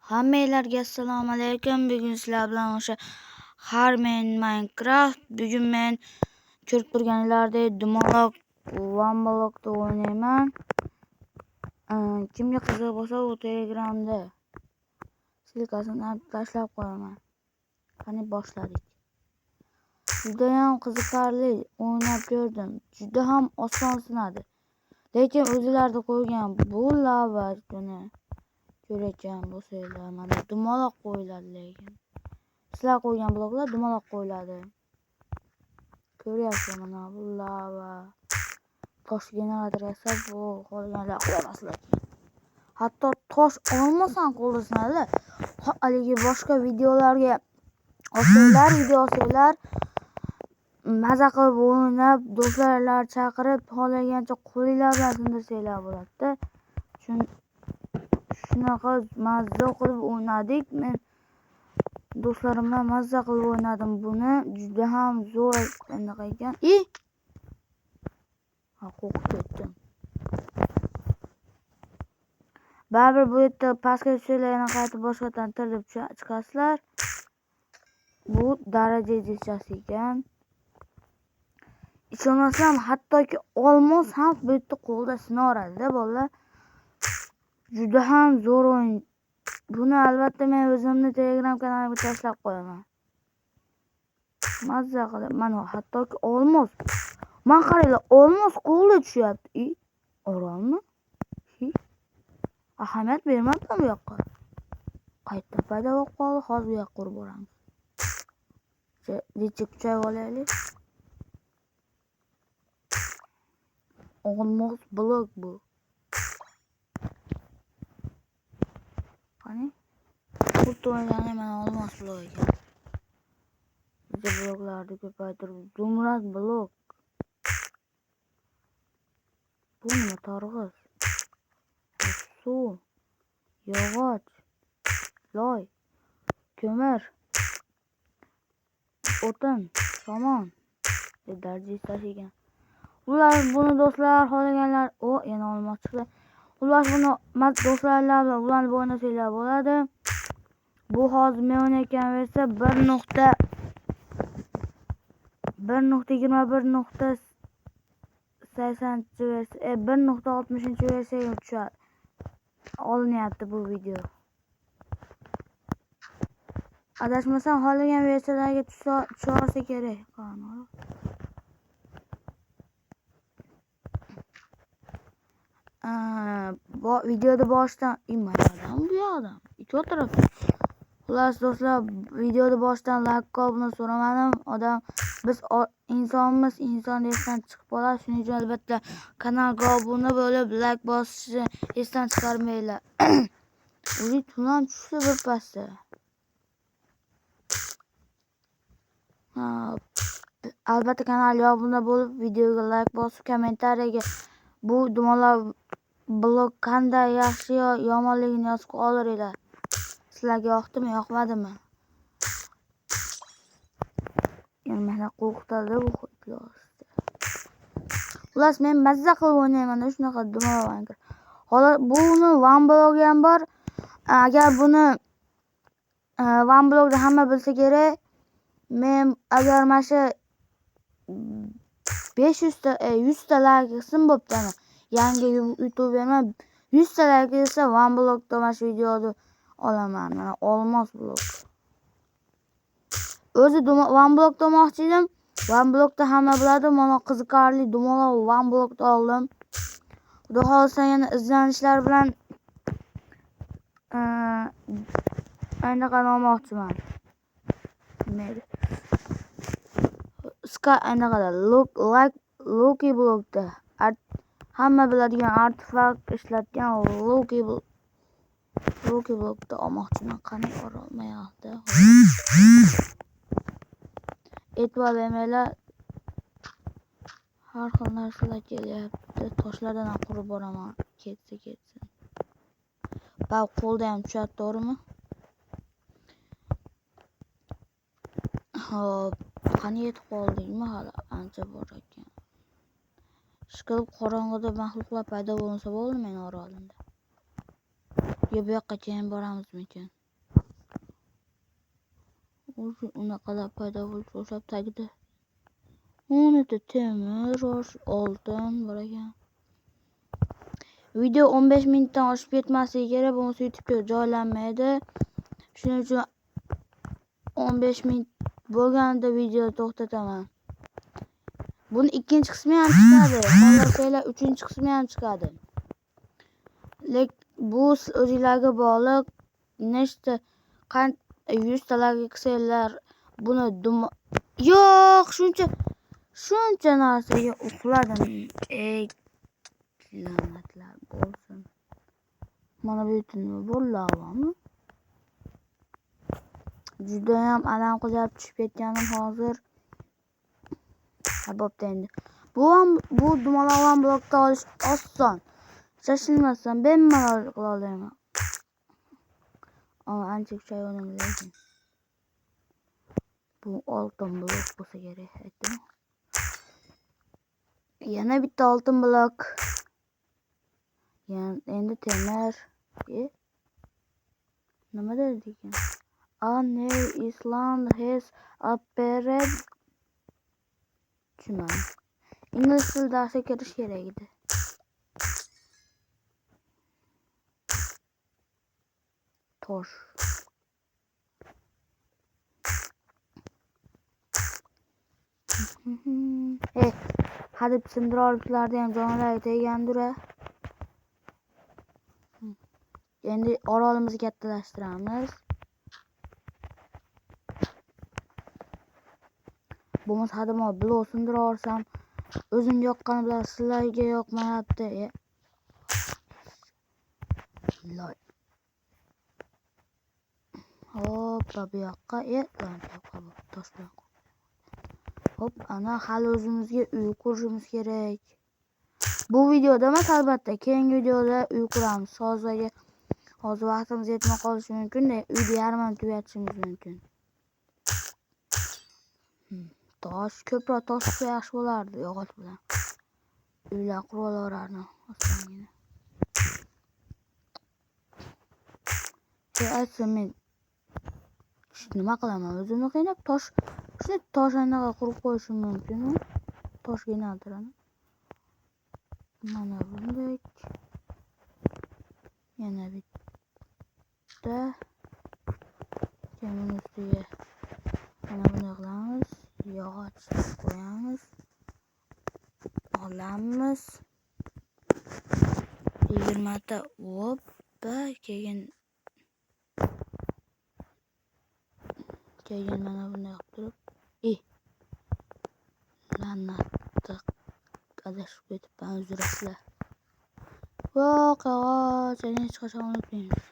Hammalarga assalomu alaykum. Bugun sizlar bilan o'sha Harmen Minecraft. Bugun men ko'rib turganlaringlardek dumaloq one blockda o'ynayman. Kimga qiziq bo'lsa, u Telegramda silkasini tashlab qo'yaman. Qani boshladik. Juda ham qiziqarli o'ynab ko'rdim. Juda ham oson sinadi. Lekin o'zlariga qo'ygan bu lavani ko'rayotgan bo'lsanglar, mana dumaloq qo'yiladi. Lekin sizlar qo'ygan bloklar dumaloq qo'yiladi. Ko'ryapsizlar, mana bu lava tosh generator esa bu qolganlar qo'ymaslar. Hatto tosh olmasam qo'llasinlar. Haligi boshqa videolarga olsanglar, maza qilib o'ynab, do'stlarlar chaqirib, xohlagancha qo'linglar bilan sindirsanglar bo'ladi-da. Shunaqa mazza qilib o'ynadik. Men do'stlarim bilan mazza qilib o'ynadim buni. Juda ham zo'r anaqa ekan. Qo'rqib ketdim. Baribir bu yerda pastga tushsanglar yana qaytib boshqatdan tirib chiqasizlar. Bu daraja yechasi ekan. Ishonmasam, hattoki olmos ham bu yerda qo'lda sinaveradi-da, bolalar. Juda ham zo'r o'yin. Buni albatta men o'zimni Telegram kanalimga tashlab qo'yaman. Mazza qilib, mana hattoki olmos. Men qaranglar, olmos qo'lda tushyapti. Orolmi? Ahamiyat bermabman bu yoqqa. Qayerdan paydo bo'lib qoldi? Hozir bu yoqqa urib boramiz. Necha kuchayib olaylik. Olmos blok bu. Qani? Xuddi o'ylagani mana olmos blok ekan. Bitta bloklarni ko'paytirib, zumrad blok. Bu nima targ'iz? Suv, yog'och, loy, ko'mir, o'tin, somon. Daraja tashigan. Ular buni do'stlar xohlaganlar, yana olmos chiqdi. Ular buni do'stlarlar bilan ularni o'ynasanglar bo'ladi. Bu hozir men o'ynayotgan versiya 1.21.80-versiya, 1.60-versiyaga tushadi. Olinyapti bu video. Adashmasam xohlagan versiyalarga tusha kerak. Videoda boshdan bu yoqdan ikki tarafdan. Xullas do'stlar, videoda boshdan like qilib so'ramadim. Biz insonmiz, inson esdan chiqib qoladi. Shuning uchun albatta kanalga obuna bo'lib, like bosishni esdan chiqarmanglar. O'zi tunam tushdi bir pasda. Albatta kanalga obuna bo'lib, videoga like bosib, kommentariyaga bu dumaloq blok qanday yaxshi yo yomonligini yozib qoldiringlar. Sizlarga yoqdimi, yoqmadimi? Yani meni qo'rqitadi bu xullas. Xullas men mazza qilib o'ynayman, shunaqa dumaloq. Hozir buni one block ham bor. Agar buni one blockda hamma bilsa kerak, men agar mana shu 100 ta like qilsam bo'pti. Yangi YouTuberman 100 ta like qilsa one blockda mana shu videoni olaman. Mana olmos blok. O'zi one blockda olmoqchi edim. One blockda hamma biladi, mana qiziqarli dumaloq one blockda oldim. Xudo xolisa yana izlanishlar bilan anaqa olmoqchiman. Nima? Anaqada Lucky blokda hamma biladigan artefakt ishlatgan Lucky blokda olmoqchiman. Qani olmayapti. E'tibor bermanglar. Har xil narsalar kelyapti. Toshlardan qurib boraman. Ketsin. Bak qo'lda ham tushadi, to'g'rimi? Hop, qani yetib qoldingmi? Hali ancha bor ekan. Ishqilib qorong'ida maxluqlar paydo bo'lsa bo'ldi men orolimda. Bu yoqqa keyin boramizmikan? unaqalar paydo bo'lib o'sha tagida. Unida temir, oltin bor ekan. Video 15 minutdan oshib ketmasligi kerak, bo'lmasa YouTube'ga joylanmaydi. Shuning uchun 15 minut bo'lganda video to'xtataman. Buni ikkinchi qismi ham chiqadi. Xohlasanglar uchinchi qismi ham chiqadi. Bu o'zingizlarga bog'liq. Nechta 100 talarga qilsanglar buni yo'q, shuncha narsaga uxladim. Ey la'natlar bo'lsin. Mana bu yerda nima bor, lavami? Juda ham alam qilyapti tushib ketganim hozir. Bo'pti endi. Bu dumaloq blokda olish oson. Shoshilmasdan bemalol qila olaman. Ancha kuchayganim lekin. Bu oltin blok bo'lsa kerak aytdim. Yana bitta oltin blok. Endi temir. Nima dedi ekan? A new Island has appeared. Tushunmadim. Ingliz tili darsiga kirish kerak edi. Tosh. Hadeb sindira olibsizlarda ham jonlarga tegandir. Endi orolimizni kattalashtiramiz. Bo'lmasa hadeb blok sindira olsam, o'zim yoqqani bilan sizlarga yoqmayapti. Hop, bu yoqqa, tosh bilan. Hop, ana hali o'zimizga uy qurishimiz kerak. Bu videoda emas, albatta, keyingi videoda uy quramiz. Hozir vaqtimiz yetmay qolishi mumkin, uyni yarmini tugatishimiz mumkin. Ko'proq tosh yaxshi bo'lardi, yog'och bilan. Uylar qurib olaverardim osongina. Aytsam men nima qilaman? O'zimni qiynab toshanaqa qurib qo'yishim mumkin. Toshgina altiraman. Mana bunday. Yana bitta. Keyin ustiga mana bunday qilamiz. Yog'och qo'yamiz. Olamiz. 20 ta hoppa keyin mana bunday qilib turib, la'natni adashib ketibman, uzrasizlar. Yo'q, yog'och, hech qachon unutmaymiz.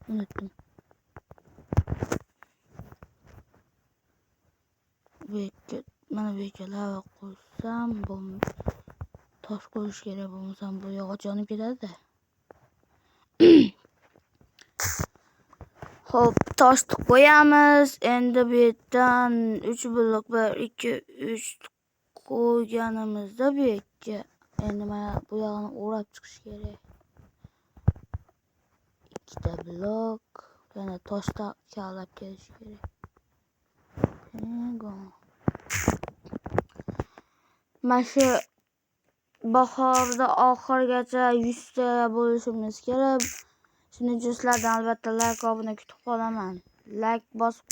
Unutdim. Mana bu yerga lava qo'ysam, tosh qo'yish kerak, bo'lmasa bu yog'och yonib ketadi-da. Hop, toshni qo'yamiz. Endi bu yerdan 3 blok 1 2 3 qo'yganimizda bu yerga endi mana bu yog'ini o'rab chiqish kerak. 2 ta blok, yana toshda kavlab kelish kerak. Mana shu bahorda oxirgacha 100 ta bo'lishimiz kerak. Shuning uchun sizlardan albatta like va obuna kutib qolaman. Like bosib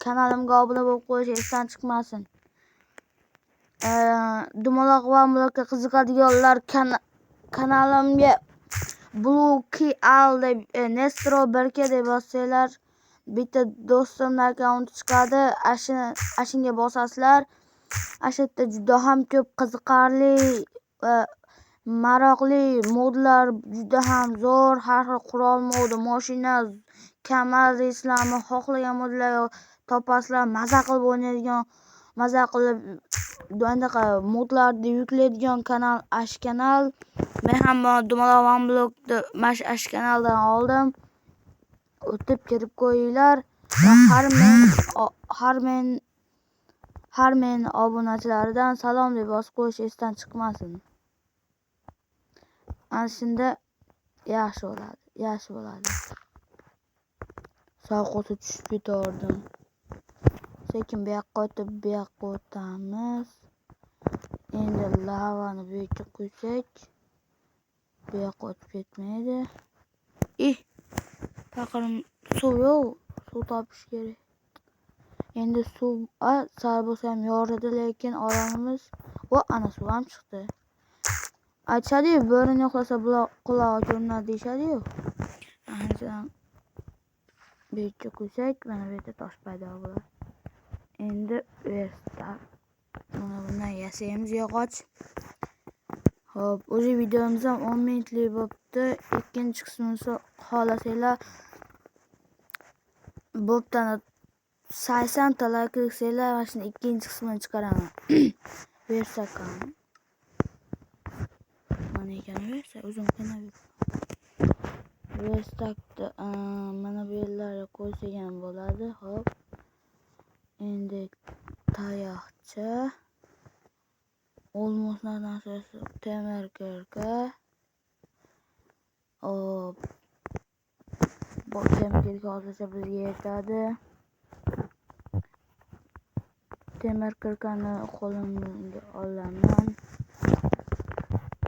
kanalimga obuna bo'lib qo'yish esdan chiqmasin. Dumaloq va blokka qiziqadiganlar kanalimga Bluki Al deb Nestro Berke deb yozsanglar, bitta do'stimning akkaunti chiqadi. Ashunga bosasizlar. Ashada juda ham ko'p qiziqarli va maroqli modlar, juda ham zo'r, har xil qurol modi, mashina, kamar reyslarni xohlagan modlarni topasizlar. Maza qilib o'ynaydigan, maza qilib bunaqa modlarni yuklaydigan kanal Ash kanal. Men ham dumaloq blokni Ash kanaldan oldim. O'tib kirib qo'yinglar. Har men obunachilaridan salom deb yozib qo'yish esdan chiqmasin. Ana shunda yaxshi bo'ladi. Savqotga tushib ketardim. Sekin bu yoqqa o'tib, bu yoqqa o'tamiz. Endi lavani bu yerga qo'ysak, bu yoqqa o'tib ketmaydi. Faqat suv yo'q, suv topish kerak. Endi suv sal bo'lsa ham yoridi, lekin orolimiz ana suv ham chiqdi. Aytishadi-yu, bo'rini yo'qlasa qulog'i ko'rinadi deyishadi-yu. Anchadan bu yerga qo'ysak, mana bu yerda tosh paydo bo'ladi. Endi mana bundan yasaymiz yog'och. Xo'p, o'sha videomiz ham 10 minutlik bo'pti. Ikkinchi qismini xohlasanglar bo'ptani 80 ta like qilsanglar, mana shuni ikkinchi qismini chiqaraman. Bersak ham. Mana ekan bersak, o'zim qanday Verstakda mana bu yerlarga qo'ysak ham bo'ladi. Xo'p. Endi tayoqcha, olmoslardan temir kirka. Bu temir kirka hozircha bizga yetadi. Temir kirkani qo'limga olaman.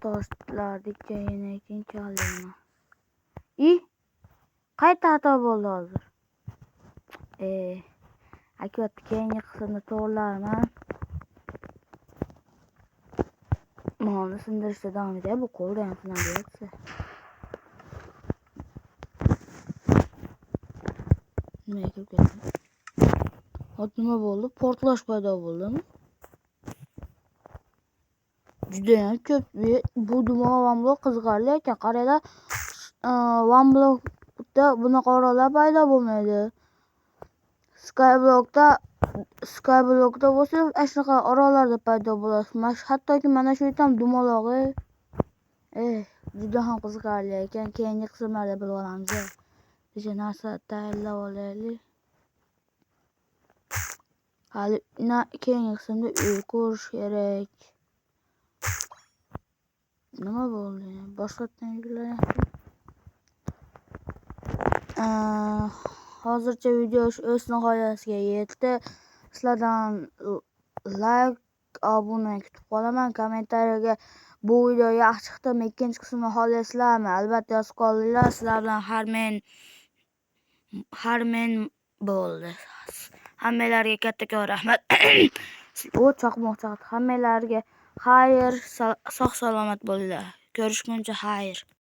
Toshlarni keyin kalaman. Qayta xato bo'ldi hozir. Aka, keyingi qismda to'g'rilarman. Molni sindirishda davom etadi. Bu qo'lda ham sinadiryapti. Nimaga kirib ketdim? Nima bo'ldi? Portlash paydo bo'ldimi? Juda ham ko'p. Bu dumaloq vamblok qiziqarli ekan. Qaranglar, vamblokda bunaqa orollar paydo bo'lmaydi. Skyblockda bo'lsa, shunaqa orollarda paydo bo'ladi. Hattoki mana shu yerda ham dumaloq. Juda ham qiziqarli ekan. Keyingi qismlarda bilib olamiz. O'sha narsa tayyorlab olaylik. Hali keyingi qismda uy qurish kerak. Nima bo'ldi? Boshqatdan yuklayapti. Hozircha video o'z nihoyasiga yetdi. Sizlardan like, obuna kutib qolaman. Kommentariyaga bu video yaxshi chiqdimi, ikkinchi qismini xohlaysizlarmi? Albatta yozib qolinglar. Sizlar bilan Harmen bo'ldi. Hammalarga kattakon rahmat. Chaqmoq chaqdi. Hammalarga xayr, sog' salomat bo'linglar. Ko'rishguncha xayr.